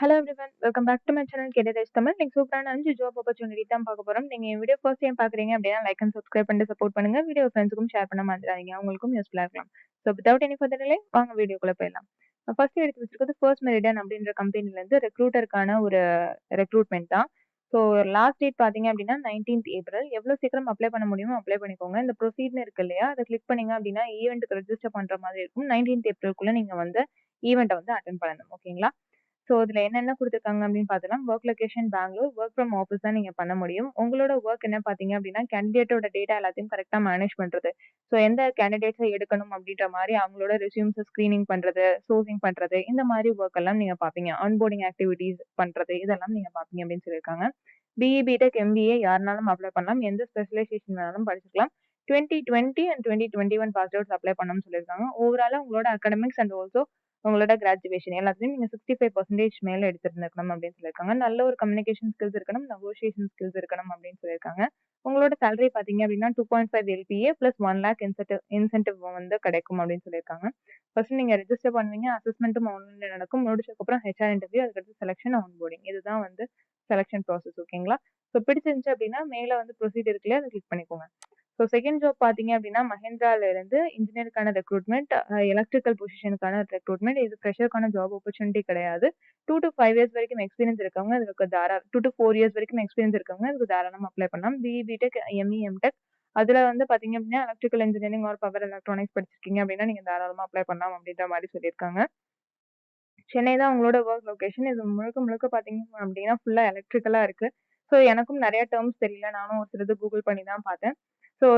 Hello everyone, welcome back to my channel Career Tamil. நீங்க சூப்பரான 5 job opportunity தான் பார்க்க போறோம். நீங்க என் வீடியோ ஃபர்ஸ்ட் டைம் பார்க்குறீங்க அப்படின்னா லைக் அண்ட் சப்ஸ்கிரைப் பண்ணிட்டு சப்போர்ட் பண்ணுங்க. வீடியோ ஃப்ரெண்ட்ஸுக்கும் ஷேர் பண்ண மறந்துடாதீங்க. அவங்களுக்கும் யூஸ்ஃபுல்லா இருக்கலாம். So without any further delay வாங்க வீடியோக்குள்ள போயிடலாம். ஃபர்ஸ்ட் எடுத்து வச்சிருக்கிறது FirstMeridian அப்படின்ற கம்பெனில இருந்து ரெக்ரூட்டருக்கான ஒரு ரெக்ரூட்மெண்ட் தான். ஸோ லாஸ்ட் டேட் பார்த்தீங்க அப்படின்னா 19th ஏப்ரல். எவ்வளோ சீக்கிரம் அப்ளை பண்ண முடியுமோ அப்ளை பண்ணிக்கோங்க. இந்த ப்ரொசீட்னு இருக்கு இல்லையா, அதை கிளிக் பண்ணீங்க அப்படின்னா ஈவெண்ட்டுக்கு ரெஜிஸ்டர் பண்ற மாதிரி இருக்கும். 19th ஏப்ரலுக்குள்ள நீங்க வந்து ஈவெண்ட்டை வந்து அட்டென்ட் பண்ணணும். ஓகேங்களா? ஸோ இதுல என்னென்ன குடுத்துருக்காங்க அப்படின்னு பார்த்தோம்னா, work location Bangalore, work from office தான் நீங்க பண்ண முடியும். உங்களோட வொர்க் என்ன பார்த்தீங்க அப்படின்னா, கேண்டிடேட்டோட டேட்டா எல்லாத்தையும் கரெக்ட்டா மேனேஜ் பண்றது. ஸோ எந்த கேண்டிடேட்ஸ எடுக்கணும் அப்படின்ற மாரி அவங்களோட ரெஸ்யூம்ஸ ஸ்கிரீனிங் பண்றது, சோர்சிங் பண்றது, இந்த மாரி வொர்க் எல்லாம் நீங்க பார்ப்பீங்க. ஆன்போர்டிங் ஆக்டிவிட்டீஸ் பண்றது, இதெல்லாம் நீங்க பார்ப்பீங்க அப்படின்னு சொல்லியிருக்காங்க. பிஇ, பிடெக், எம்பிஏ யாருனாலும் அப்ளை பண்ணலாம். எந்த ஸ்பெஷலைசேஷன் வேணாலும் படிச்சுக்கலாம். 2020 அண்ட் 2021 பாஸ் அவுட்ஸ் அப்ளை பண்ணணும்னு சொல்லியிருக்காங்க. ஓவராலா உங்களோட அகாடமிக்ஸ் அண்ட் ஆல்சோ உங்களோட கிராஜுவேஷன் எல்லாத்துலயும் நீங்க 65% மேல எடுத்திருந்திருக்கணும் அப்படின்னு சொல்லியிருக்காங்க. நல்ல ஒரு கம்யூனிகேஷன் ஸ்கில்ஸ் இருக்கணும், நெகோசியேஷன் ஸ்கில்ஸ் இருக்கணும் அப்படின்னு சொல்லியிருக்காங்க. உங்களோட சேலரி பாத்தீங்க அப்படின்னா 2.5 LPA பிளஸ் 1 லேக் இன்சென்டிவ் வந்து கிடைக்கும் அப்படின்னு சொல்லியிருக்காங்க. ஃபர்ஸ்ட் நீங்க ரெஜிஸ்டர் பண்ணுவீங்க, அசஸ்மெண்ட்டும் ஆன்லைன்ல நடக்கும். முடிச்சதுக்கப்புறம் ஹெச்ஆர் இன்டர்வியூ, அதுக்கடுத்து செலக்ஷன், ஆன்போர்டிங். இதுதான் வந்து செலக்ஷன் ப்ராசஸ். ஓகேங்களா? ஸோ பிடிச்சிருந்துச்சு அப்படின்னா மேல வந்து ப்ரொசீட் இருக்கு இல்லையா, அதை கிளிக் பண்ணிக்கோங்க. ஸோ செகண்ட் ஜாப் பார்த்தீங்க அப்படின்னா மஹிந்திரால இருந்து இன்ஜினியருக்கான ரெக்ரூட்மெண்ட், எலக்ட்ரிக்கல் பொசிஷனுக்கான ரெக்ரூட்மெண்ட். இது ஃப்ரெஷருக்கான ஜாப் ஆப்பர்ச்சுனிட்டி கிடையாது. 2 to 5 இயர்ஸ் வரைக்கும் எக்ஸ்பீரியன்ஸ் இருக்கவங்க இதுக்கு 2 to 4 இயர்ஸ் வரைக்கும் எக்ஸ்பீரியன்ஸ் இருக்கவங்க இதுக்கு தாராளமா அப்ளை பண்ணலாம். பிஇ, பிடெக், எம்இ, எம்டெக் அதுல வந்து பாத்தீங்க அப்படின்னா electrical engineering or power electronics படிச்சிருக்கீங்க அப்படின்னா நீங்க தாராளமா அப்ளை பண்ணலாம் அப்படின்ற மாதிரி சொல்லியிருக்காங்க. சென்னை தான் உங்களோட ஒர்க் லொகேஷன். இது முழுக்க முழுக்க பார்த்தீங்க அப்படின்னா, ஃபுல்லா எலக்ட்ரிக்கலா இருக்கு. ஸோ எனக்கும் நெறைய டெர்ம்ஸ் தெரியல. நானும் ஒரு சிலது கூகுள் பண்ணி தான் பார்த்தேன். ஸோ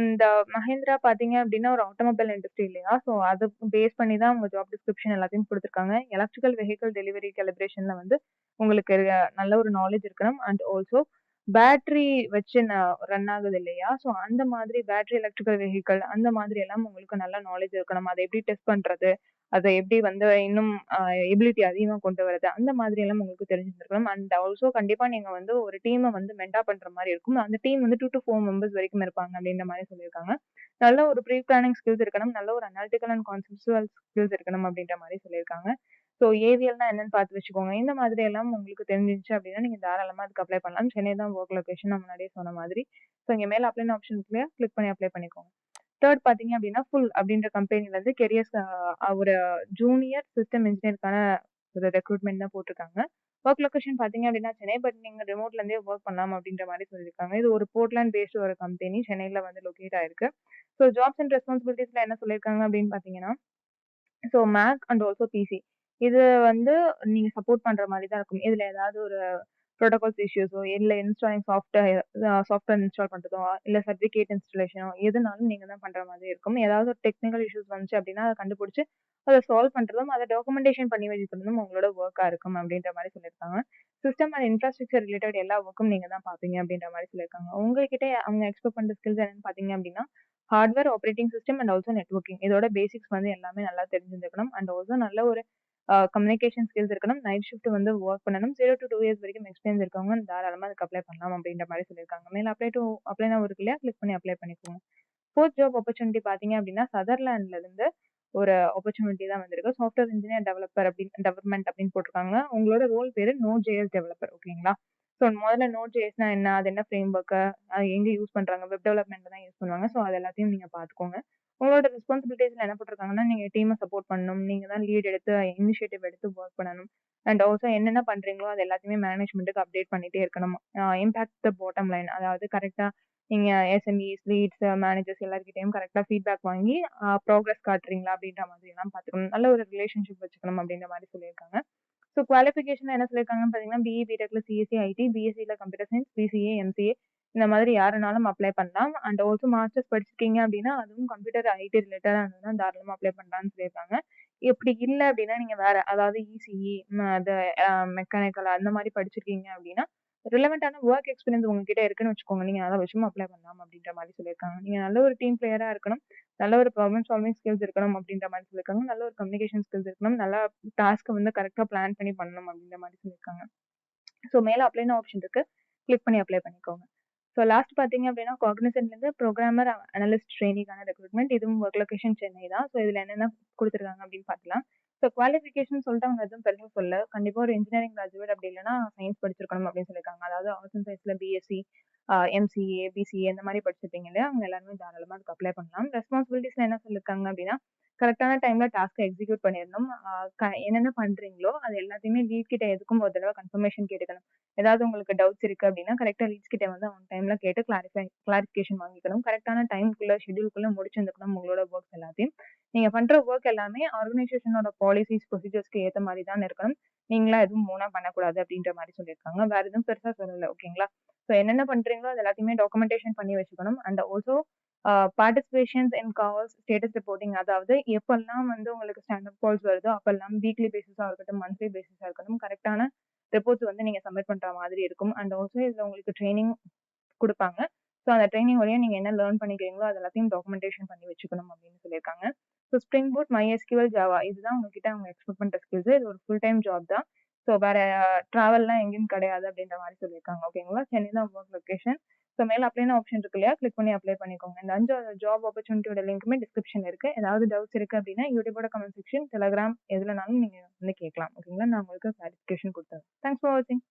இந்த மஹிந்திரா பார்த்தீங்க அப்படின்னா, ஒரு ஆட்டோமொபைல் இண்டஸ்ட்ரி இல்லையா? ஸோ அது பேஸ் பண்ணி தான் உங்க ஜாப் டிஸ்கிரிப்ஷன் எல்லாத்தையும் குடுத்துருக்காங்க. எலக்ட்ரிக்கல் வெஹிக்கிள் டெலிவரி காலிபரேஷன்ல வந்து உங்களுக்கு நல்ல ஒரு நாலேட்ஜ் இருக்கணும். அண்ட் ஆல்சோ பேட்டரி வச்சு ரன் ஆகுது இல்லையா? ஸோ அந்த மாதிரி பேட்டரி எலக்ட்ரிக்கல் வெஹிக்கிள் அந்த மாதிரி எல்லாம் உங்களுக்கு நல்ல நாலேட்ஜ் இருக்கணும். அத எப்படி டெஸ்ட் பண்றது? அத எப்படி வந்து இன்னும் எபிலிட்டி அதிகமா கொண்டு வரது, அந்த மாதிரி எல்லாம் உங்களுக்கு தெரிஞ்சிருந்திருக்கணும். அண்ட் ஆல்சோ கண்டிப்பா நீங்க வந்து ஒரு டீம வந்து மென்டார் பண்ற மாரி இருக்கும். அந்த டீம் வந்து 2 to 4 மெம்பர்ஸ் வரைக்கும் இருப்பாங்க அப்படின்ற மாரி சொல்லியிருக்காங்க. நல்ல ஒரு ப்ரீ பிளானிங் ஸ்கில்ஸ் இருக்கணும். நல்ல ஒரு அனாலிட்டிக்கல் அண்ட் கான்செப்சுவல் ஸ்கில்ஸ் இருக்கணும் அப்படின்ற மாரி சொல்லியிருக்காங்க. ஸோ ஏவிஎல்னா என்னன்னு பார்த்து வச்சுக்கோங்க. இந்த மாதிரி எல்லாம் உங்களுக்கு தெரிஞ்சிருச்சு அப்படின்னா நீங்க தாராளமா அதுக்கு அப்ளை பண்ணலாம். சென்னை தான் வொர்க் லொகேஷன் நான் முன்னாடியே சொன்ன மாதிரி. ஸோ இங்க மேல அப்ளைன்னு ஆப்ஷன் இருக்கு இல்லையா? கிளிக் பண்ணி அப்ளை பண்ணிக்கோங்க. தேர்ட் பார்த்தீங்க அப்படின்னா, ஃபுல் அப்படின்ற கம்பெனில இருந்து கெரியர்ஸ் ஒரு ஜூனியர் சிஸ்டம் இன்ஜினியருக்கான ஒரு ரெக்ரூட்மெண்ட் தான் போட்டிருக்காங்க. வொர்க் லொகேஷன் பார்த்தீங்க அப்படின்னா சென்னை. பட் நீங்க ரிமோட்ல இருந்தே வொர்க் பண்ணலாம் அப்படின்ற மாரி சொல்லியிருக்காங்க. இது ஒரு போர்ட்லேண்ட் பேஸ்டு ஒரு கம்பெனி. சென்னையில வந்து லொகேட் ஆயிருக்கு. ஸோ ஜாப்ஸ் அண்ட் ரெஸ்பான்சிபிலிட்டீஸ்ல என்ன சொல்லியிருக்காங்க அப்படின்னு பார்த்தீங்கன்னா, so Mac and also PC. இது வந்து நீங்க சப்போர்ட் பண்ற மாரி தான் இருக்கும். இதுல ஏதாவது ஒரு புரோட்டோகால்ஸ் இஷ்யூஸோ, இல்ல இன்ஸ்டாலிங் சாஃப்ட்வேர் இன்ஸ்டால் பண்றதோ, இல்ல சர்டிஃபிகேட் இன்ஸ்டாலேஷனோ எதுனாலும் நீங்க தான் பண்ற மாதிரி இருக்கும். ஏதாவது ஒரு டெக்னிக்கல் இஷ்யூஸ் வந்துச்சு அப்படின்னா, அத கண்டுபிடிச்சு அத சால்வ் பண்றதும், அத டாக்குமெண்டேஷன் பண்ணி வச்சுக்கிறதும் உங்களோட வொர்க்கா இருக்கும் அப்படின்ற மாரி சொல்லியிருக்காங்க. சிஸ்டம் அண்ட் இன்ஃப்ராஸ்ட்ரக்சர் ரிலேட்டட் எல்லா வொர்க்கும் நீங்க தான் பார்ப்பீங்க அப்படின்ற மாரி சொல்லியிருக்காங்க. உங்ககிட்ட அவங்க எக்ஸ்பெக்ட் பண்ற ஸ்கில்ஸ் என்னன்னு பார்த்தீங்க அப்படின்னா, hardware, operating system and also networking. இதோட பேசிக்ஸ் வந்து எல்லாமே நல்லா தெரிஞ்சிருக்கணும். அண்ட் ஆல்சோ நல்ல ஒரு கம்யூனிகேஷன் ஸ்கில்ஸ் இருக்கணும். நைட் ஷிஃப்ட் வந்து வொர்க் பண்ணணும். 0 to 2 இயர்ஸ் வரைக்கும் எக்ஸ்பீரியன்ஸ் இருக்கவங்க தாராளமா அதுக்கு அப்ளை பண்ணலாம் அப்படின்ற மாரி சொல்லியிருக்காங்க. மேல அப்ளை நவ் இருக்கு இல்லையா? கிளிக் பண்ணி அப்ளை பண்ணிக்கோங்க. ஃபோர்த் ஜாப் ஆப்பர்ச்சுனிட்டி பார்த்தீங்க அப்படின்னா, சதர்லாண்ட்ல இருந்து ஒரு ஆப்பர்ச்சுனிட்டி தான் வந்திருக்கு. சாஃப்ட்வேர் இன்ஜினியர் டெவலப்மெண்ட் அப்படின்னு போட்டிருக்காங்க. உங்களோட ரோல் பேரு நோட்.js டெவலப்பர். ஓகேங்களா? ஸோ முதல்ல நோட்.jsனா என்ன? அது என்ன ஃப்ரேம் ஒர்க்? அது எங்க யூஸ் பண்றாங்க? வெப் டெவலப்மெண்ட்ல தான் யூஸ் பண்ணுவாங்க. ஸோ அது எல்லாத்தையும் நீங்க பார்த்துக்கோங்க. உங்களோட ரெஸ்பான்சிபிலிட்டீஸ்ல என்ன போட்டிருக்காங்கன்னா, நீங்க டீம சப்போர்ட் பண்ணணும். நீங்க தான் லீட் எடுத்து இனிஷியேட்டிவ் எடுத்து வொர்க் பண்ணணும். அண்ட் ஆல்சோ என்னென்ன பண்றீங்களோ அது எல்லாத்தையுமே மேனேஜ்மென்ட்க்கு அப்டேட் பண்ணிட்டே இருக்கணும். Impact the bottom line. அதாவது கரெக்ட்டா நீங்க எஸ்எம்இஸ், லீட்ஸ், மேனேஜர்ஸ் எல்லார்கிட்டயும் கரெக்ட்டா ஃபீட்பேக் வாங்கி ப்ராக்ரஸ் காட்டுறீங்களா அப்படின்ற மாதிரி எல்லாம் பார்த்துக்கணும். நல்ல ஒரு ரிலேஷன்ஷிப் வச்சுக்கணும் அப்படின்ற மாரி சொல்லியிருக்காங்க. ஸோ குவாலிஃபிகேஷன் என்ன சொல்லியிருக்காங்கன்னு பார்த்தீங்கன்னா, பிஇ, பிடெக்ல சிஎஸ்சி, ஐடி, பிஎஸ்சில கம்ப்யூட்டர் சயின்ஸ், பிசிஏ, எம்சிஏ இந்த மாதிரி யாருனாலும் அப்ளை பண்ணலாம். அண்ட் ஆல்சோ மாஸ்டர்ஸ் படிச்சிருக்கீங்க அப்படின்னா, அதுவும் கம்ப்யூட்டர் ஐடி ரிலேட்டடா இருந்ததுன்னா தாராளமா அப்ளை பண்ணலாம்னு சொல்லியிருக்காங்க. இப்படி இல்ல அப்படின்னா, நீங்க வேற அதாவது இசிஇ, அது மெக்கானிக்கல் அந்த மாரி படிச்சிருக்கீங்க அப்படின்னா, ரிலவென்ட்டான வொர்க் எக்ஸ்பீரியன்ஸ் உங்ககிட்ட இருக்குன்னு வச்சுக்கோங்க. நீங்க அத வச்சும் அப்ளை பண்ணலாம் அப்படின்ற மாரி சொல்லியிருக்காங்க. நீங்க நல்ல ஒரு டீம் பிளேயரா இருக்கணும். நல்ல ஒரு ப்ராப்ளம் சால்விங் ஸ்கில்ஸ் இருக்கணும் அப்படின்ற மாரி சொல்லியிருக்காங்க. நல்ல ஒரு கம்யூனிகேஷன் ஸ்கில்ஸ் இருக்கணும். நல்லா டாஸ்க்க வந்து கரெக்ட்டா பிளான் பண்ணி பண்ணணும் அப்படின்ற மாரி சொல்லியிருக்காங்க. ஸோ மேல அப்ளைன்னு ஆப்ஷன் இருக்கு. கிளிக் பண்ணி அப்ளை பண்ணிக்கோங்க. ஸோ லாஸ்ட் பார்த்தீங்க அப்படின்னா, காக்னிசன்ட்லேருந்து புரோகிராமர் அனலிஸ்ட் ட்ரெய்னிக்கான ரெக்ரூட்மெண்ட். இதுவும் வொர்க் லொகேஷன் சென்னை தான். ஸோ இதுல என்னென்ன குடுத்துருக்காங்க அப்படின்னு பார்க்கலாம். ஸோ குவாலிஃபிகேஷன் சொல்லிட்டு அவங்க எதுவும் பெருசா சொல்லல. கண்டிப்பா ஒரு இன்ஜினியரிங் கிராஜுவேட் அப்படி இல்லன்னா சயின்ஸ் படிச்சிருக்கணும் அப்படின்னு சொல்லியிருக்காங்க. அதாவது ஆர்ட்ஸ் அண்ட் சயின்ஸ்ல பிஎஸ்சி, எம்சிஏ, பிசிஏ இந்த மாதிரி படிச்சிருப்பீங்க இல்லையா? அவங்க எல்லாருமே தாராளமா அதுக்கு அப்ளை பண்ணலாம். ரெஸ்பான்சிபிலிட்டிஸ்ல என்ன சொல்லியிருக்காங்க அப்படின்னா, கரெக்டான டைம்ல டாஸ்க்கை எக்ஸிக்யூட் பண்ணிடணும். என்னென்ன பண்றீங்களோ அது எல்லாத்தையுமே லீட் கிட்ட எதுக்கும் ஒரு தடவை கன்ஃபர்மேஷன் கேட்டுக்கணும். ஏதாவது உங்களுக்கு டவுட்ஸ் இருக்கு அப்படின்னா கரெக்டா லீட்ஸ் கிட்ட வந்து ஆன் டைம்ல கேட்டு கிளாரிஃபிகேஷன் வாங்கிக்கணும். கரெக்டான டைம்குள்ள ஷெட்யூல்குள்ள முடிச்சிருந்துக்கணும் உங்களோட ஒர்க்ஸ் எல்லாத்தையும். நீங்க பண்ற ஒர்க் எல்லாமே ஆர்கனைசேஷனோட பாலிசிஸ், ப்ரொசீஜர்ஸ்க்கு ஏத்த மாதிரி தான் இருக்கணும். நீங்களா எதுவும் ஓனா பண்ணக்கூடாது அப்படின்ற மாதிரி சொல்லியிருக்காங்க. வேற எதுவும் பெருசா சொல்லல. ஓகேங்களா? ஸோ என்னென்ன பண்றீங்களோ அது எல்லாத்தையுமே டாக்குமெண்டேஷன் பண்ணி வச்சுக்கணும். And also participations in calls, status reporting, அதாவது எப்பெல்லாம் வந்து உங்களுக்கு ஸ்டாண்டப் கால்ஸ் வருதோ அப்பெல்லாம் வீக்லி பேசிஸா இருக்கட்டும், மந்த்லி பேசிஸா இருக்கட்டும், கரெக்டான ரிப்போர்ட்ஸ் வந்து நீங்க சப்மிட் பண்ற மாதிரி இருக்கும். அண்ட் ஆல்சோ இதுல உங்களுக்கு ட்ரைனிங் குடுப்பாங்க. ஸோ அந்த ட்ரைனிங் வழியா நீங்க என்ன லேர்ன் பண்ணிக்கிறீங்களோ அது எல்லாத்தையும் டாக்குமெண்டேஷன் பண்ணி வச்சுக்கணும் அப்படின்னு சொல்லியிருக்காங்க. So spring boot, MySQL, Java இதுதான் உங்ககிட்ட அவங்க எக்ஸ்பெக்ட் பண்ற ஸ்கில்ஸ். இது ஒரு ஃபுல் டைம் ஜாப் தான். ஸோ வேற டிராவல்லாம் எங்கேயும் கிடையாது அப்படின்ற மாதிரி சொல்லியிருக்காங்க. ஓகேங்களா? சென்னை தான் ஒர்க் லொகேஷன். ஸோ மேல அப்ளைன்னு ஆப்ஷன் இருக்கு இல்லையா? கிளிக் பண்ணி அப்ளை பண்ணிக்கோங்க. இந்த 5 ஜாப் ஆப்பர்ச்சுனிட்டியோட லிங்க்குமே டிஸ்கிரிப்ஷன் இருக்கு. ஏதாவது டவுட்ஸ் இருக்கு அப்படின்னா யூடியூபோட கமெண்ட் செக்ஷன், டெலிகிராம் எதுலனாலும் நீங்க வந்து கேட்கலாம். ஓகேங்களா? நான் உங்களுக்கு கிளாரிஃபிகேஷன் கொடுத்தேன். தேங்க்ஸ் ஃபார் வாட்சிங்.